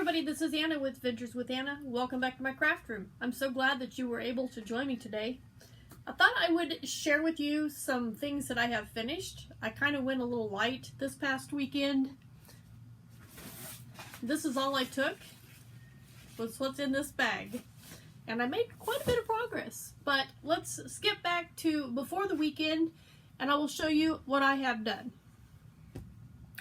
everybody, this is Anna with Adventures with Anna. Welcome back to my craft room. I'm so glad that you were able to join me today. I thought I would share with you some things that I have finished. I kind of went a little light this past weekend. This is all I took. Was what's in this bag. And I made quite a bit of progress. But let's skip back to before the weekend and I will show you what I have done.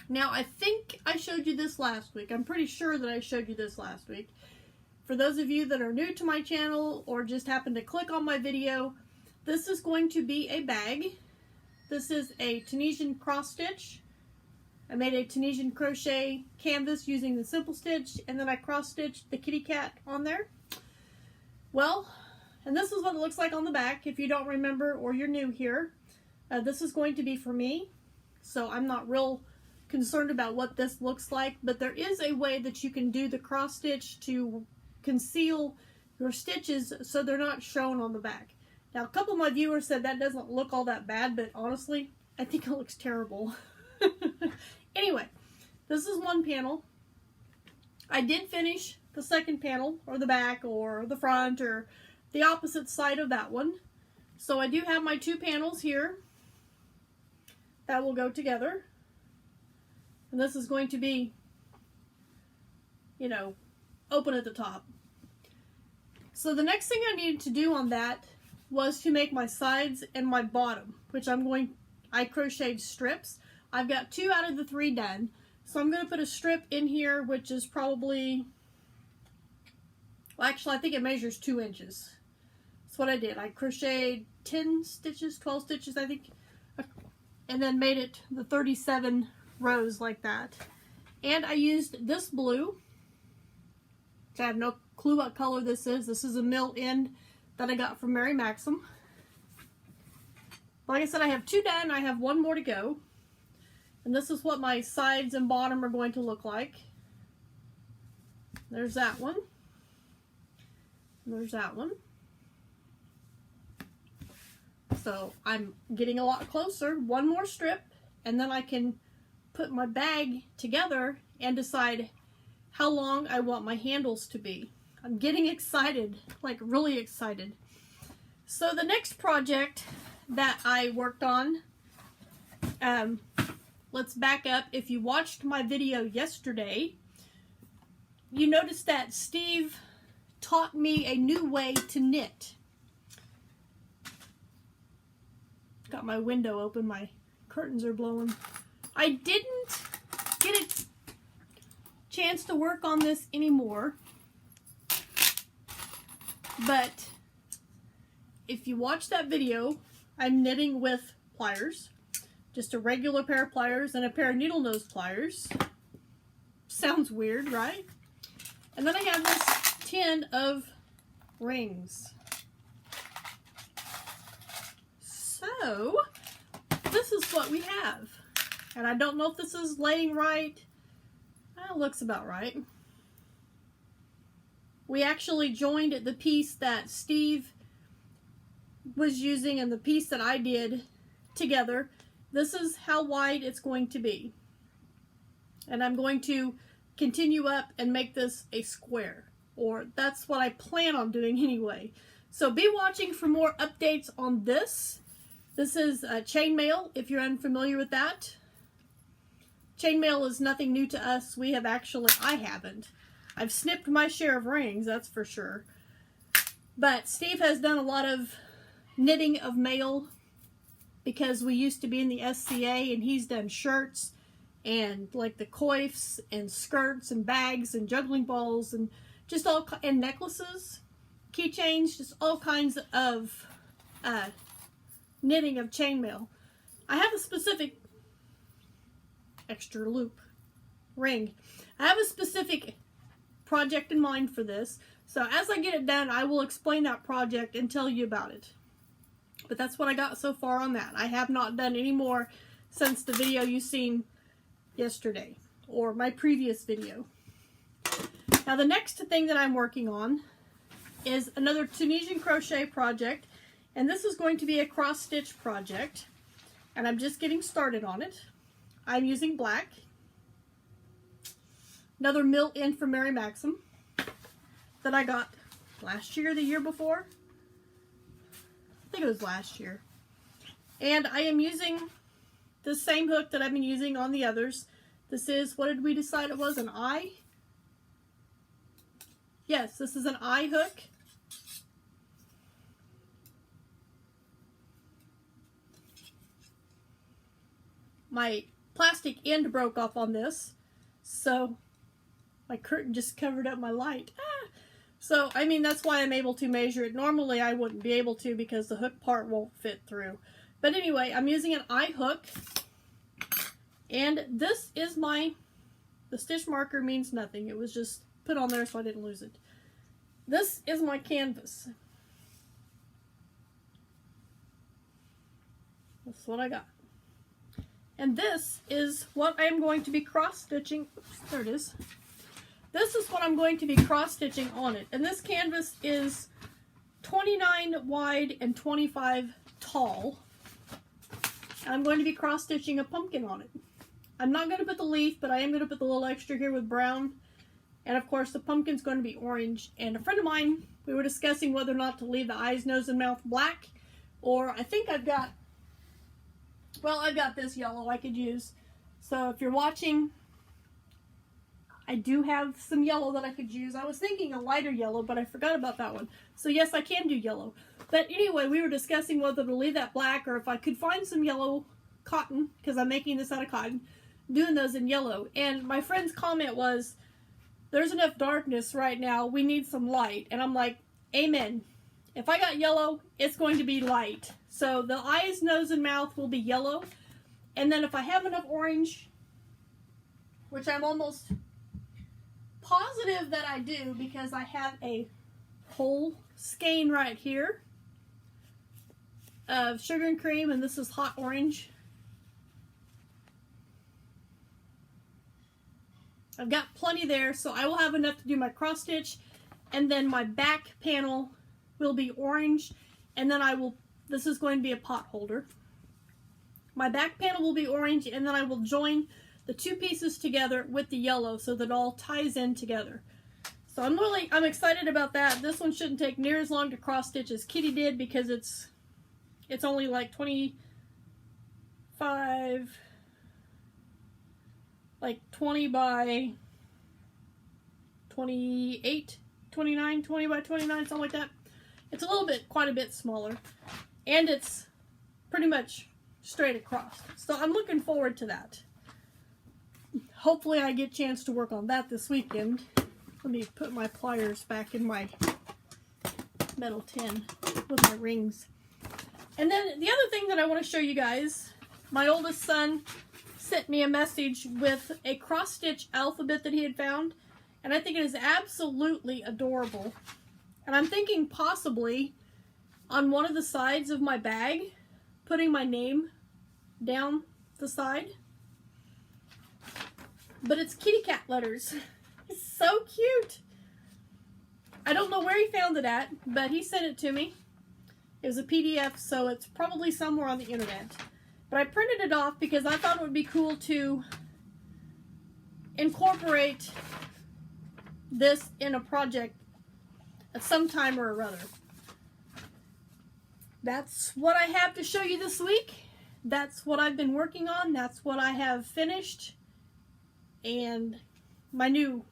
Now, I think I showed you this last week. I'm pretty sure that I showed you this last week. For those of you that are new to my channel or just happen to click on my video, this is going to be a bag. This is a Tunisian cross stitch. I made a Tunisian crochet canvas using the simple stitch, and then I cross stitched the kitty cat on there. Well, and this is what it looks like on the back. If you don't remember or you're new here, this is going to be for me. So I'm not real concerned about what this looks like, but there is a way that you can do the cross stitch to conceal your stitches so they're not shown on the back. Now, a couple of my viewers said that doesn't look all that bad, but honestly, I think it looks terrible. Anyway, this is one panel. I did finish the second panel, or the back, or the front, or the opposite side of that one. So I do have my two panels here that will go together. And this is going to be, you know, open at the top. So the next thing I needed to do on that was to make my sides and my bottom, which I crocheted strips. I've got 2 out of the 3 done. So I'm going to put a strip in here, which is probably, well, actually I think it measures 2 inches. That's what I did. I crocheted 10 stitches, 12 stitches, I think, and then made it the 37 rows like that. And I used this blue. I have no clue what color this is. This is a mill end that I got from Mary Maxim. Like I said, I have 2 done. I have 1 more to go. And this is what my sides and bottom are going to look like. There's that one. And there's that one. So I'm getting a lot closer. 1 more strip, and then I can put my bag together and decide how long I want my handles to be. I'm getting excited, like really excited. So the next project that I worked on, let's back up. If you watched my video yesterday, you noticed that Steve taught me a new way to knit. Got my window open, my curtains are blowing. I didn't get a chance to work on this anymore, but if you watch that video, I'm knitting with pliers, just a regular pair of pliers and a pair of needle nose pliers. Sounds weird, right? And then I have this tin of rings. So this is what we have. And I don't know if this is laying right. It looks about right. We actually joined the piece that Steve was using and the piece that I did together. This is how wide it's going to be. And I'm going to continue up and make this a square. Or that's what I plan on doing anyway. So be watching for more updates on this. This is chainmail, if you're unfamiliar with that. Chainmail is nothing new to us. We have I haven't. I've snipped my share of rings, that's for sure. But Steve has done a lot of knitting of mail because we used to be in the SCA, and he's done shirts and like the coifs and skirts and bags and juggling balls and just and necklaces, keychains, just all kinds of knitting of chainmail. I have a specific extra loop ring. I have a specific project in mind for this, so as I get it done I will explain that project and tell you about it. But that's what I got so far on that. I have not done any more since the video you seen yesterday, or my previous video. Now the next thing that I'm working on is another Tunisian crochet project, and this is going to be a cross stitch project, and I'm just getting started on it. I'm using black. another mill in from Mary Maxim that I got last year, the year before. I think it was last year. And I am using the same hook that I've been using on the others. This is, what did we decide it was, an eye? Yes, this is an eye hook. My plastic end broke off on this, so my curtain just covered up my light. So, I mean, that's why I'm able to measure it. Normally, I wouldn't be able to because the hook part won't fit through. But anyway, I'm using an eye hook, and this is the stitch marker means nothing. It was just put on there so I didn't lose it. This is my canvas. That's what I got. And this is what I'm going to be cross-stitching. Oops, there it is. This is what I'm going to be cross-stitching on it. And this canvas is 29 wide and 25 tall. And I'm going to be cross-stitching a pumpkin on it. I'm not going to put the leaf, but I am going to put the little extra here with brown. And of course the pumpkin's going to be orange. And a friend of mine, we were discussing whether or not to leave the eyes, nose, and mouth black. Or I think I've got this yellow I could use. So if you're watching, I do have some yellow that I could use. I was thinking a lighter yellow, but I forgot about that one. So yes, I can do yellow. But anyway, we were discussing whether to leave that black or if I could find some yellow cotton, because I'm making this out of cotton, doing those in yellow. And my friend's comment was, there's enough darkness right now, we need some light. And I'm like, amen. If I got yellow, it's going to be light. So the eyes, nose, and mouth will be yellow. And then if I have enough orange, which I'm almost positive that I do because I have a whole skein right here of sugar and cream, and this is hot orange. I've got plenty there, so I will have enough to do my cross stitch, and then my back panel will be orange, and then this is going to be a pot holder. My back panel will be orange, and then I will join the two pieces together with the yellow so that it all ties in together. So I'm excited about that. This one shouldn't take near as long to cross stitch as Kitty did because it's only like 20 by 28, 29, 20 by 29, something like that. It's quite a bit smaller, and it's pretty much straight across. So I'm looking forward to that. Hopefully I get a chance to work on that this weekend. Let me put my pliers back in my metal tin with my rings. And then the other thing that I want to show you guys, my oldest son sent me a message with a cross-stitch alphabet that he had found, and I think it is absolutely adorable. And I'm thinking possibly on one of the sides of my bag, putting my name down the side. But it's kitty cat letters. It's so cute. I don't know where he found it at, but he sent it to me. It was a PDF, so it's probably somewhere on the internet. But I printed it off because I thought it would be cool to incorporate this in a project at some time or other. That's what I have to show you this week. That's what I've been working on. That's what I have finished. And my new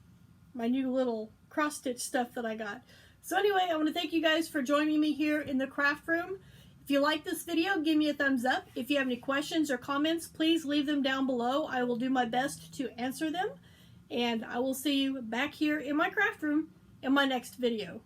little cross stitch stuff that I got. So anyway, I want to thank you guys for joining me here in the craft room. If you like this video, give me a thumbs up. If you have any questions or comments, please leave them down below. I will do my best to answer them. And I will see you back here in my craft room in my next video.